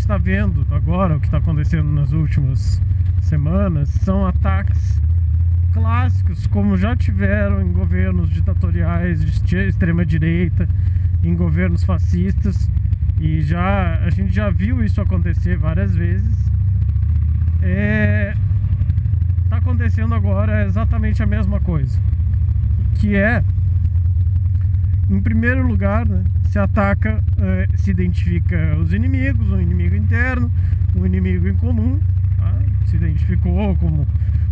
está vendo agora, o que está acontecendo nas últimas semanas, são ataques clássicos, como já tiveram em governos ditatoriais de extrema direita, em governos fascistas, e a gente já viu isso acontecer várias vezes. Está acontecendo agora exatamente a mesma coisa, que é, em primeiro lugar, né, se ataca, se identifica os inimigos, um inimigo interno, um inimigo em comum, tá? Se identificou como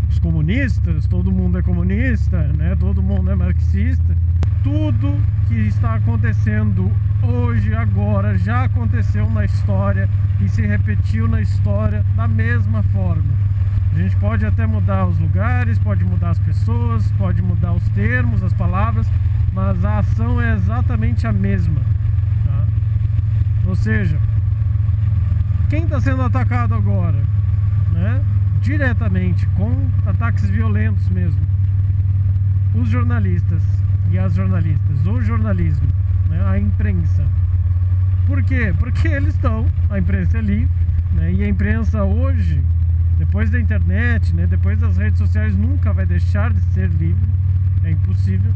os comunistas, todo mundo é comunista, né? Todo mundo é marxista. Tudo que está acontecendo hoje, agora, já aconteceu na história e se repetiu na história da mesma forma. A gente pode até mudar os lugares, pode mudar as pessoas, pode mudar os termos, as palavras, mas a ação é exatamente a mesma, tá? Ou seja, quem está sendo atacado agora, né, diretamente, com ataques violentos mesmo? Os jornalistas e as jornalistas, o jornalismo, né, a imprensa. Por quê? Porque a imprensa é livre, né, e a imprensa hoje, depois da internet, né, depois das redes sociais, nunca vai deixar de ser livre, é impossível.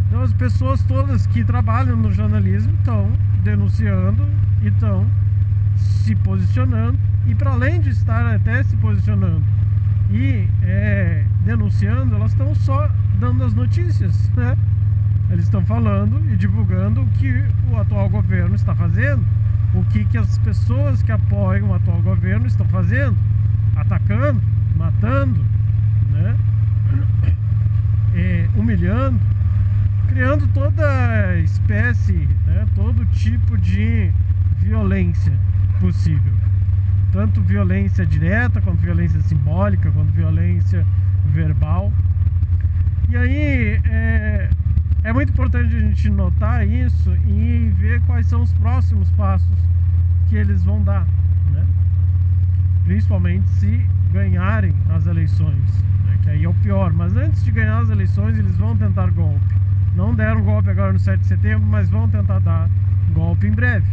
Então as pessoas todas que trabalham no jornalismo estão denunciando e estão se posicionando, e para além de estar até se posicionando e denunciando, elas estão só dando as notícias, né? Eles estão falando e divulgando o que o atual governo está fazendo, o que as pessoas que apoiam o atual governo estão fazendo, atacando, matando, né? Humilhando, criando toda espécie, né? Todo tipo de violência possível, tanto violência direta, quanto violência simbólica, quanto violência verbal. E aí é muito importante a gente notar isso e ver quais são os próximos passos que eles vão dar, né? Principalmente se ganharem as eleições, né? Que aí é o pior. Mas antes de ganhar as eleições, eles vão tentar golpe. Não deram golpe agora no 7 de setembro, mas vão tentar dar golpe em breve.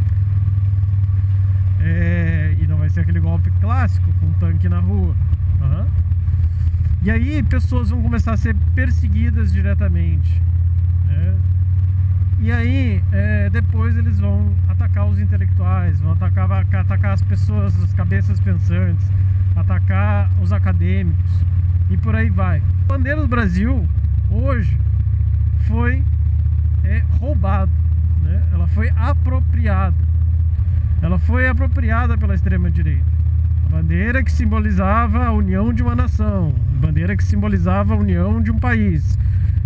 E não vai ser aquele golpe clássico com tanque na rua. Uhum. E aí pessoas vão começar a ser perseguidas diretamente, né? E aí depois eles vão atacar os intelectuais, vão atacar as pessoas, as cabeças pensantes, atacar os acadêmicos e por aí vai. A bandeira do Brasil hoje foi roubada, né? Ela foi apropriada. Ela foi apropriada pela extrema-direita. A bandeira que simbolizava a união de uma nação, a bandeira que simbolizava a união de um país,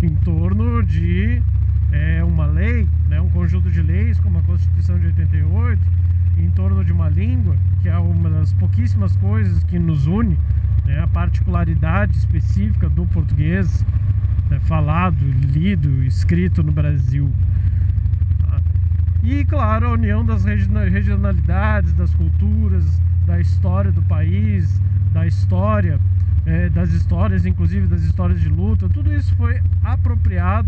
em torno de uma lei, né, um conjunto de leis, como a Constituição de 88, em torno de uma língua, que é uma das pouquíssimas coisas que nos une, né, a particularidade específica do português, né, falado, lido, escrito no Brasil. E, claro, a união das regionalidades, das culturas, da história do país, da história, das histórias, inclusive das histórias de luta. Tudo isso foi apropriado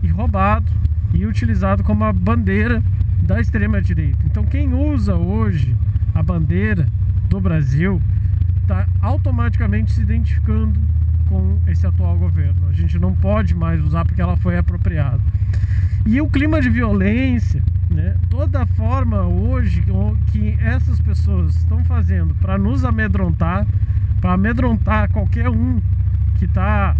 e roubado e utilizado como a bandeira da extrema-direita. Então, quem usa hoje a bandeira do Brasil está automaticamente se identificando com esse atual governo. A gente não pode mais usar porque ela foi apropriada. E o clima de violência, né, toda a forma hoje que essas pessoas estão fazendo para nos amedrontar, para amedrontar qualquer um que está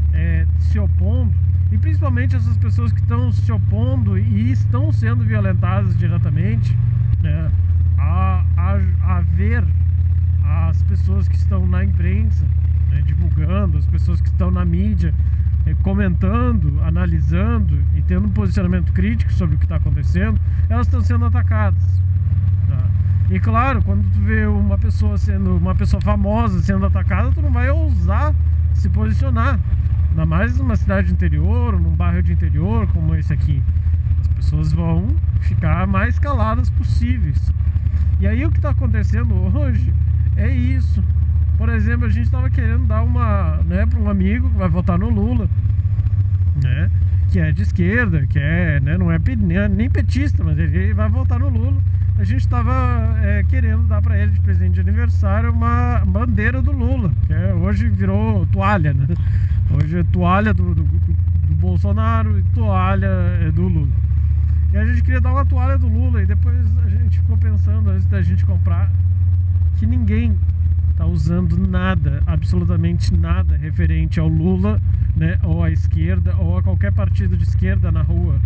se opondo, e principalmente essas pessoas que estão se opondo e estão sendo violentadas diretamente, né, a ver as pessoas que estão na imprensa, né, divulgando, as pessoas que estão na mídia, comentando, analisando e tendo um posicionamento crítico sobre o que está acontecendo, elas estão sendo atacadas, tá? E claro, quando tu vê uma pessoa famosa sendo atacada, tu não vai ousar se posicionar, ainda mais numa cidade de interior, num bairro de interior como esse aqui. As pessoas vão ficar mais caladas possíveis. E aí o que está acontecendo hoje é isso. Por exemplo, a gente estava querendo dar para um amigo que vai votar no Lula, né, que é de esquerda, que não é nem petista, mas ele vai votar no Lula. a gente estava querendo dar para ele de presente de aniversário uma bandeira do Lula, que hoje virou toalha, né? Hoje é toalha do Bolsonaro e toalha do Lula. E a gente queria dar uma toalha do Lula, e depois a gente ficou pensando, antes da gente comprar, que ninguém tá usando nada, absolutamente nada referente ao Lula, né, ou à esquerda, ou a qualquer partido de esquerda na rua.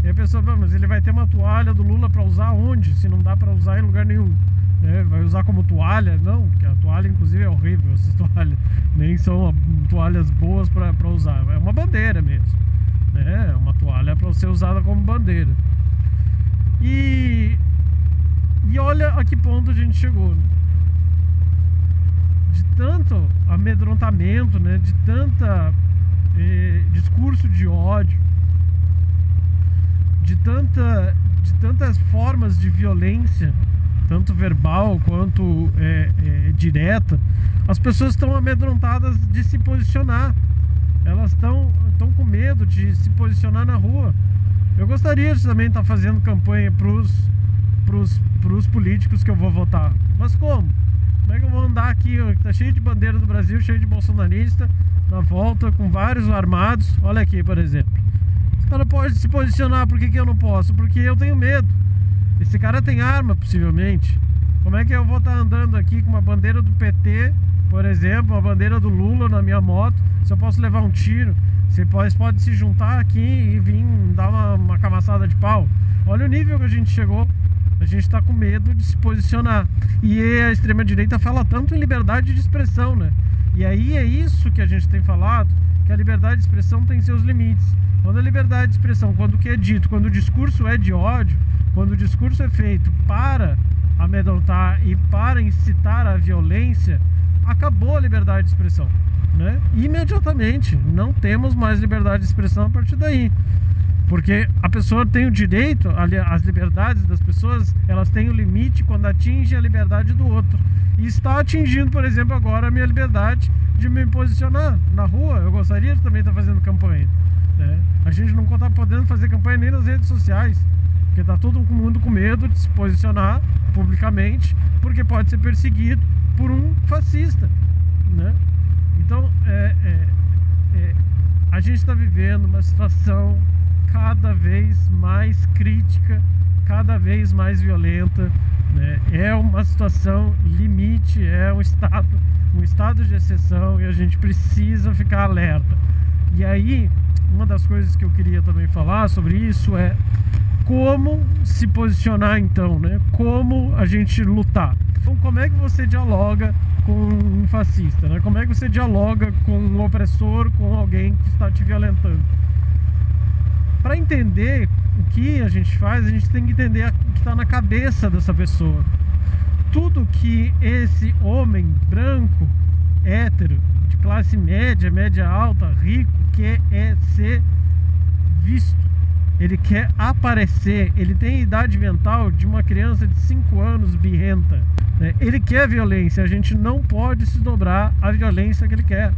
E a pessoa fala, mas ele vai ter uma toalha do Lula para usar onde? Se não dá para usar em lugar nenhum, né? Vai usar como toalha? Não, porque a toalha inclusive é horrível, essas toalhas nem são toalhas boas para usar, é uma bandeira mesmo, né? É uma toalha para ser usada como bandeira. E olha a que ponto a gente chegou, né? De tanto amedrontamento, né? De tanta discurso de ódio, de tantas formas de violência, tanto verbal quanto direta. As pessoas estão amedrontadas de se posicionar, elas estão com medo de se posicionar na rua. Eu gostaria de também estar fazendo campanha pros políticos que eu vou votar, mas como? Como é que eu vou andar aqui? Tá cheio de bandeira do Brasil, cheio de bolsonarista na volta, com vários armados. Olha aqui, por exemplo. Esse cara pode se posicionar, por que eu não posso? Porque eu tenho medo. Esse cara tem arma, possivelmente. Como é que eu vou estar andando aqui com uma bandeira do PT, por exemplo, uma bandeira do Lula na minha moto, se eu posso levar um tiro? Você pode se juntar aqui e vir dar uma camaçada de pau. Olha o nível que a gente chegou. A gente está com medo de se posicionar. E a extrema-direita fala tanto em liberdade de expressão, né? E aí é isso que a gente tem falado, que a liberdade de expressão tem seus limites. Quando a liberdade de expressão, quando o que é dito, quando o discurso é de ódio, quando o discurso é feito para amedrontar e para incitar a violência, acabou a liberdade de expressão, né? Imediatamente, não temos mais liberdade de expressão a partir daí. Porque a pessoa tem o direito, as liberdades das pessoas, elas têm o limite quando atingem a liberdade do outro. E está atingindo, por exemplo, agora a minha liberdade de me posicionar na rua. Eu gostaria de também estar fazendo campanha, né? A gente não está podendo fazer campanha nem nas redes sociais, porque está todo mundo com medo de se posicionar publicamente, porque pode ser perseguido por um fascista, né? Então, a gente está vivendo uma situação cada vez mais crítica, cada vez mais violenta, né? É uma situação limite, é um estado de exceção, e a gente precisa ficar alerta. E aí, uma das coisas que eu queria também falar sobre isso é como se posicionar então, né? Como a gente lutar. Então, como é que você dialoga com um fascista, né? Como é que você dialoga com um opressor, com alguém que está te violentando? Para entender o que a gente faz, a gente tem que entender o que está na cabeça dessa pessoa. Tudo que esse homem branco, hétero, de classe média, média alta, rico, quer é ser visto. Ele quer aparecer. Ele tem a idade mental de uma criança de 5 anos birrenta, né? Ele quer violência. A gente não pode se dobrar à violência que ele quer.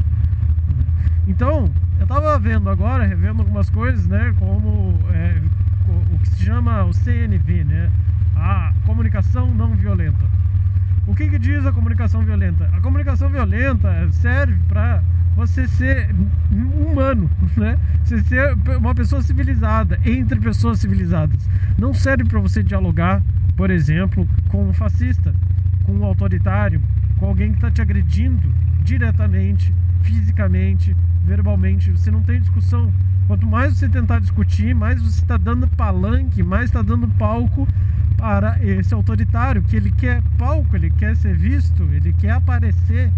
Então, eu estava vendo agora, revendo algumas coisas, né, como o que se chama o CNV, né, a comunicação não violenta. O que diz a comunicação violenta? A comunicação violenta serve para você ser humano, né? Você ser uma pessoa civilizada, entre pessoas civilizadas. Não serve para você dialogar, por exemplo, com um fascista, com um autoritário, com alguém que está te agredindo diretamente, fisicamente, verbalmente. Você não tem discussão. Quanto mais você tentar discutir, mais você está dando palanque, mais está dando palco para esse autoritário, que ele quer palco, ele quer ser visto, ele quer aparecer.